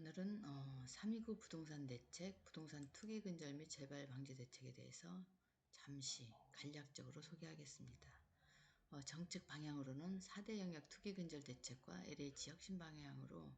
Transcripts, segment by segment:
오늘은 329 부동산 대책, 부동산 투기 근절 및 재발 방지 대책에 대해서 잠시 간략적으로 소개하겠습니다. 정책 방향으로는 4대 영역 투기 근절 대책과 LH 혁신 방향으로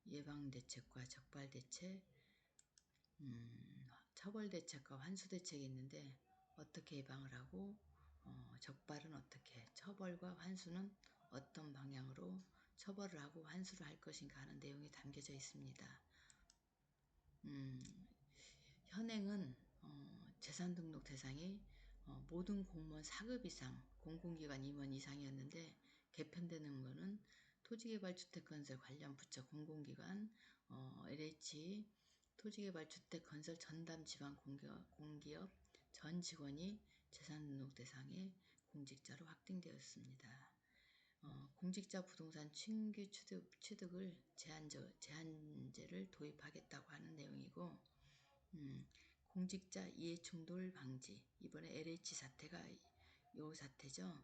예방 대책과 적발 대책, 처벌 대책과 환수 대책이 있는데 어떻게 예방을 하고 적발은 어떻게, 처벌과 환수는 어떤 방향으로 처벌을 하고 환수를 할 것인가 하는 내용이 담겨져 있습니다. 현행은 재산등록 대상이 모든 공무원 4급 이상, 공공기관 임원 이상이었는데 개편되는 것은 토지개발주택건설 관련 부처 공공기관, LH 토지개발주택건설 전담 지방 공기업 전 직원이 재산등록 대상의 공직자로 확定되었습니다. 공직자 부동산 신규 취득을 제한제를 도입하겠다고 하는 내용이고, 공직자 이해충돌 방지, 이번에 LH 사태가 요 사태죠.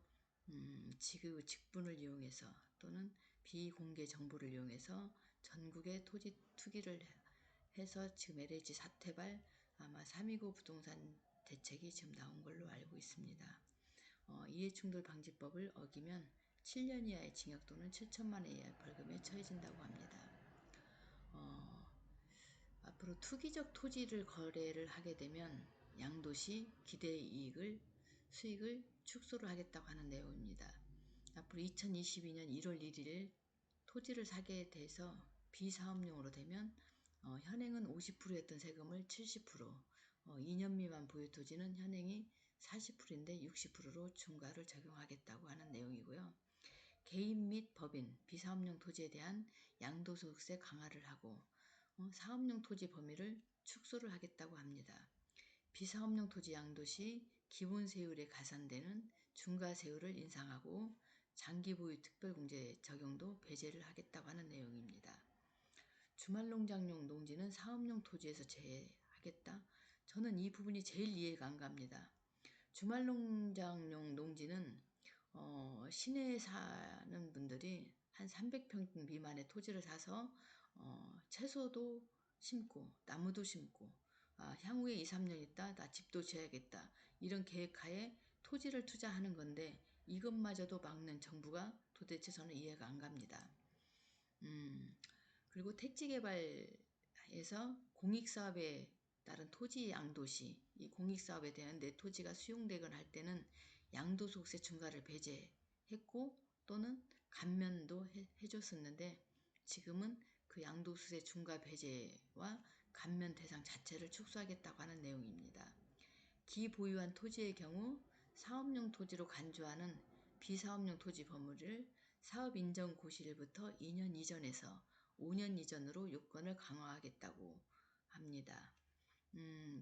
직분을 이용해서 또는 비공개 정보를 이용해서 전국에 토지 투기를 해서 지금 LH 사태발 아마 329 부동산 대책이 지금 나온 걸로 알고 있습니다. 이해충돌 방지법을 어기면 7년 이하의 징역 또는 7천만 원 이하의 벌금에 처해진다고 합니다. 앞으로 투기적 토지를 거래를 하게 되면 양도시 기대 수익을 축소를 하겠다고 하는 내용입니다. 앞으로 2022년 1월 1일 토지를 사게 돼서 비사업용으로 되면 현행은 50%였던 세금을 70%, 2년 미만 보유 토지는 현행이 40%인데 60%로 중과를 적용하겠다고 하는 내용이고요. 개인 및 법인, 비사업용 토지에 대한 양도소득세 강화를 하고 사업용 토지 범위를 축소를 하겠다고 합니다. 비사업용 토지 양도시 기본세율에 가산되는 중과세율을 인상하고 장기보유 특별공제 적용도 배제를 하겠다고 하는 내용입니다. 주말농장용 농지는 사업용 토지에서 제외하겠다? 저는 이 부분이 제일 이해가 안 갑니다. 주말농장용 농지는 시내에 사는 분들이 한 300평 미만의 토지를 사서 채소도 심고 나무도 심고 향후에 2, 3년 있다 나 집도 지어야겠다 이런 계획하에 토지를 투자하는 건데 이것마저도 막는 정부가 도대체 저는 이해가 안 갑니다. 그리고 택지개발에서 공익사업에 따른 토지 양도시, 이 공익사업에 대한 내 토지가 수용되거나 할 때는 양도소득세 중과를 배제했고 또는 감면도 해줬었는데 지금은 그 양도소득세 중과 배제와 감면 대상 자체를 축소하겠다고 하는 내용입니다. 기보유한 토지의 경우 사업용 토지로 간주하는 비사업용 토지 범위를 사업인정 고시일부터 2년 이전에서 5년 이전으로 요건을 강화하겠다고 합니다.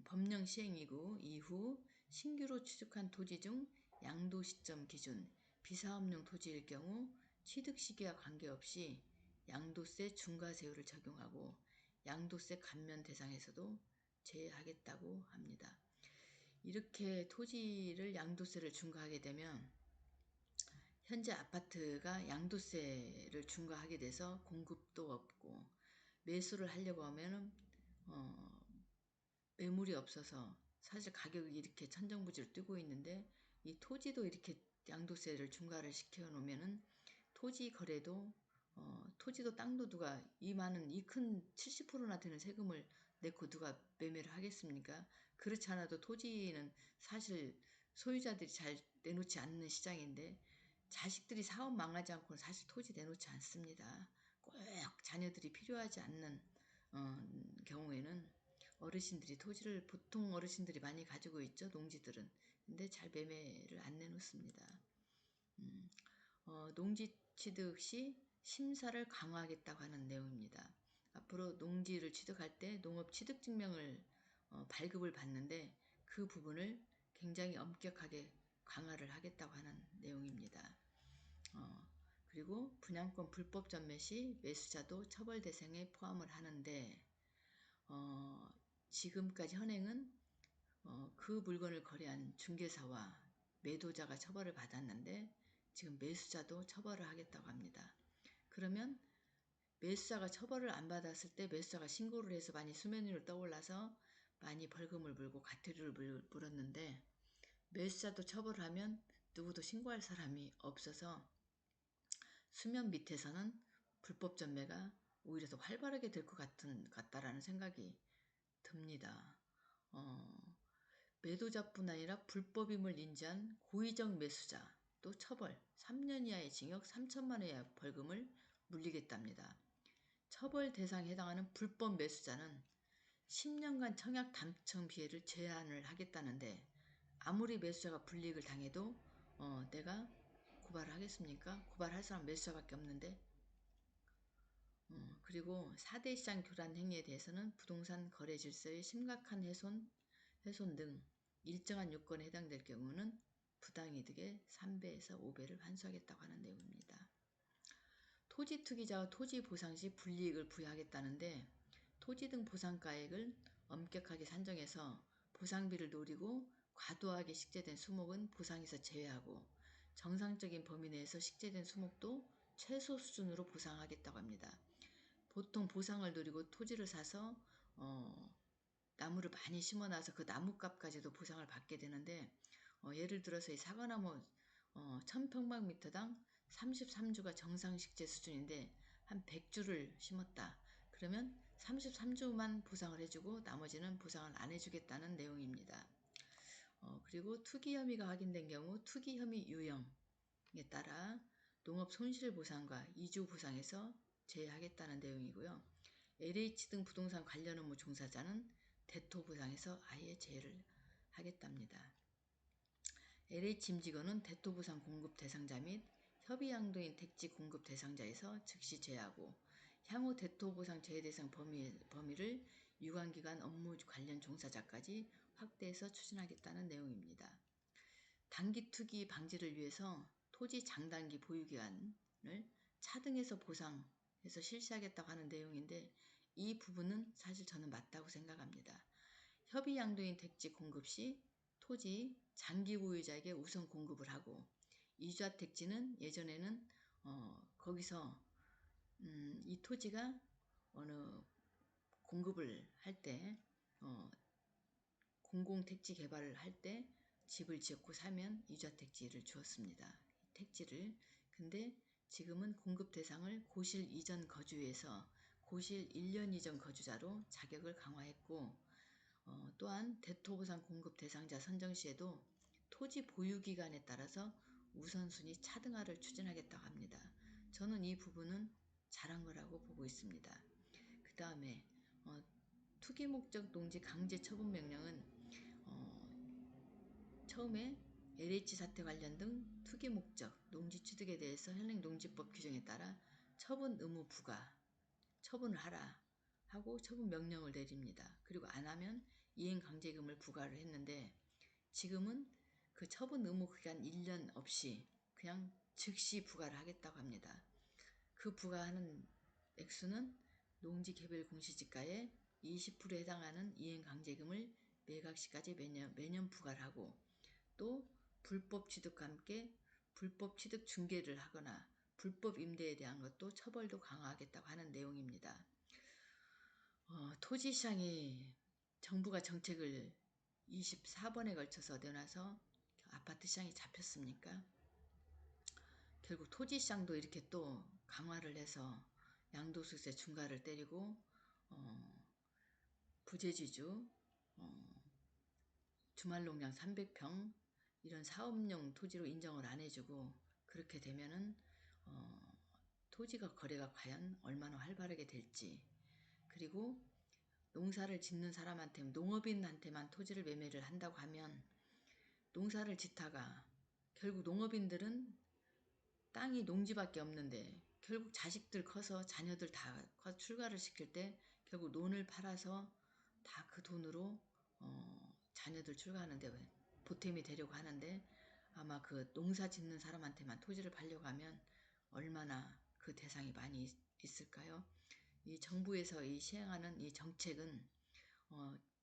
법령 시행 이후 신규로 취득한 토지 중 양도 시점 기준 비사업용 토지일 경우 취득 시기와 관계없이 양도세 중과세율을 적용하고 양도세 감면 대상에서도 제외하겠다고 합니다. 이렇게 토지를 양도세를 중과하게 되면 현재 아파트가 양도세를 중과하게 돼서 공급도 없고 매수를 하려고 하면 매물이 없어서 사실 가격이 이렇게 천정부지로 뛰고 있는데 이 토지도 이렇게 양도세를 중과를 시켜 놓으면은 토지 거래도 토지도 땅도 누가 이 큰 70%나 되는 세금을 내고 누가 매매를 하겠습니까? 그렇지 않아도 토지는 사실 소유자들이 잘 내놓지 않는 시장인데 자식들이 사업 망하지 않고는 사실 토지 내놓지 않습니다. 꼭 자녀들이 필요하지 않는 경우에는 어르신들이 토지를 보통 어르신들이 많이 가지고 있죠. 농지들은. 근데 잘 매매를 안 내놓습니다. 농지 취득 시 심사를 강화하겠다고 하는 내용입니다. 앞으로 농지를 취득할 때 농업 취득증명을 발급을 받는데 그 부분을 굉장히 엄격하게 강화를 하겠다고 하는 내용입니다. 그리고 분양권 불법 전매 시 매수자도 처벌 대상에 포함을 하는데 지금까지 현행은 그 물건을 거래한 중개사와 매도자가 처벌을 받았는데 지금 매수자도 처벌을 하겠다고 합니다. 그러면 매수자가 처벌을 안 받았을 때 매수자가 신고를 해서 많이 수면 위로 떠올라서 많이 벌금을 물고 과태료를 물었는데, 매수자도 처벌을 하면 누구도 신고할 사람이 없어서 수면 밑에서는 불법 전매가 오히려 더 활발하게 될 것 같다라는 생각이 듭니다. 매도자뿐 아니라 불법임을 인지한 고의적 매수자 또 처벌 3년 이하의 징역 3천만 원 이하의 벌금을 물리겠답니다. 처벌 대상에 해당하는 불법 매수자는 10년간 청약 당첨 기회를 제한을 하겠다는데, 아무리 매수자가 불이익을 당해도 내가 고발을 하겠습니까? 고발할 사람 매수자밖에 없는데. 그리고 4대 시장 교란 행위에 대해서는 부동산 거래 질서의 심각한 훼손 등 일정한 요건에 해당될 경우는 부당이득의 3배에서 5배를 환수하겠다고 하는 내용입니다. 토지 투기자와 토지 보상 시 불이익을 부여하겠다는데, 토지 등 보상가액을 엄격하게 산정해서 보상비를 노리고 과도하게 식재된 수목은 보상에서 제외하고, 정상적인 범위 내에서 식재된 수목도 최소 수준으로 보상하겠다고 합니다. 보통 보상을 노리고 토지를 사서 나무를 많이 심어놔서 그 나무값까지도 보상을 받게 되는데, 예를 들어서 이 사과나무 1000평방미터당 33주가 정상 식재 수준인데 한 100주를 심었다. 그러면 33주만 보상을 해주고 나머지는 보상을 안 해주겠다는 내용입니다. 그리고 투기 혐의가 확인된 경우 투기 혐의 유형에 따라 농업 손실보상과 이주 보상에서 제외하겠다는 내용이고요. LH 등 부동산 관련 업무 종사자는 대토 보상에서 아예 제외를 하겠답니다. LH 임직원은 대토 보상 공급 대상자 및 협의 양도인 택지 공급 대상자에서 즉시 제외하고, 향후 대토 보상 제외 대상 범위를 유관기관 업무 관련 종사자까지 확대해서 추진하겠다는 내용입니다. 단기 투기 방지를 위해서 토지 장단기 보유기간을 차등해서 보상해서 실시하겠다고 하는 내용인데, 이 부분은 사실 저는 맞다고 생각합니다. 협의 양도인 택지 공급 시 토지 장기 보유자에게 우선 공급을 하고, 이주화 택지는 예전에는 거기서 이 토지가 어느 공급을 할 때 공공택지 개발을 할 때 집을 지었고 사면 이주화 택지를 주었습니다. 택지를. 근데 지금은 공급 대상을 고실 이전 거주에서 고실 1년 이전 거주자로 자격을 강화했고, 또한 대토보상 공급 대상자 선정 시에도 토지 보유 기간에 따라서 우선순위 차등화를 추진하겠다고 합니다. 저는 이 부분은 잘한 거라고 보고 있습니다. 그 다음에 투기 목적 농지 강제 처분 명령은 처음에 LH 사태 관련 등 투기 목적 농지 취득에 대해서 현행 농지법 규정에 따라 처분 의무 부과, 처분을 하라 하고 처분 명령을 내립니다. 그리고 안 하면 이행 강제금을 부과를 했는데, 지금은 그 처분 의무 기간 1년 없이 그냥 즉시 부과를 하겠다고 합니다. 그 부과하는 액수는 농지 개별 공시지가의 20%에 해당하는 이행 강제금을 매각 시까지 매년 부과를 하고, 또 불법 취득과 함께 불법 취득 중개를 하거나 불법 임대에 대한 것도 처벌도 강화하겠다고 하는 내용입니다. 토지시장이 정부가 정책을 24번에 걸쳐서 내놔서 아파트 시장이 잡혔습니까? 결국 토지시장도 이렇게 또 강화를 해서 양도소득세 중과를 때리고 부재지주 주말농장 300평 이런 사업용 토지로 인정을 안 해주고, 그렇게 되면은 토지가 거래가 과연 얼마나 활발하게 될지, 그리고 농사를 짓는 사람한테 농업인한테만 토지를 매매를 한다고 하면 농사를 짓다가 결국 농업인들은 땅이 농지밖에 없는데 결국 자식들 커서 자녀들 다 출가를 시킬 때 결국 논을 팔아서 다 그 돈으로 자녀들 출가하는데 보탬이 되려고 하는데, 아마 그 농사 짓는 사람한테만 토지를 팔려고 하면 얼마나 그 대상이 많이 있을까요? 이 정부에서 이 시행하는 이 정책은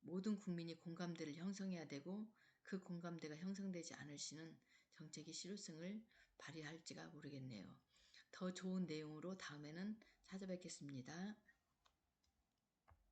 모든 국민이 공감대를 형성해야 되고, 그 공감대가 형성되지 않을 시는 정책이 실효성을 발휘할지가 모르겠네요. 더 좋은 내용으로 다음에는 찾아뵙겠습니다.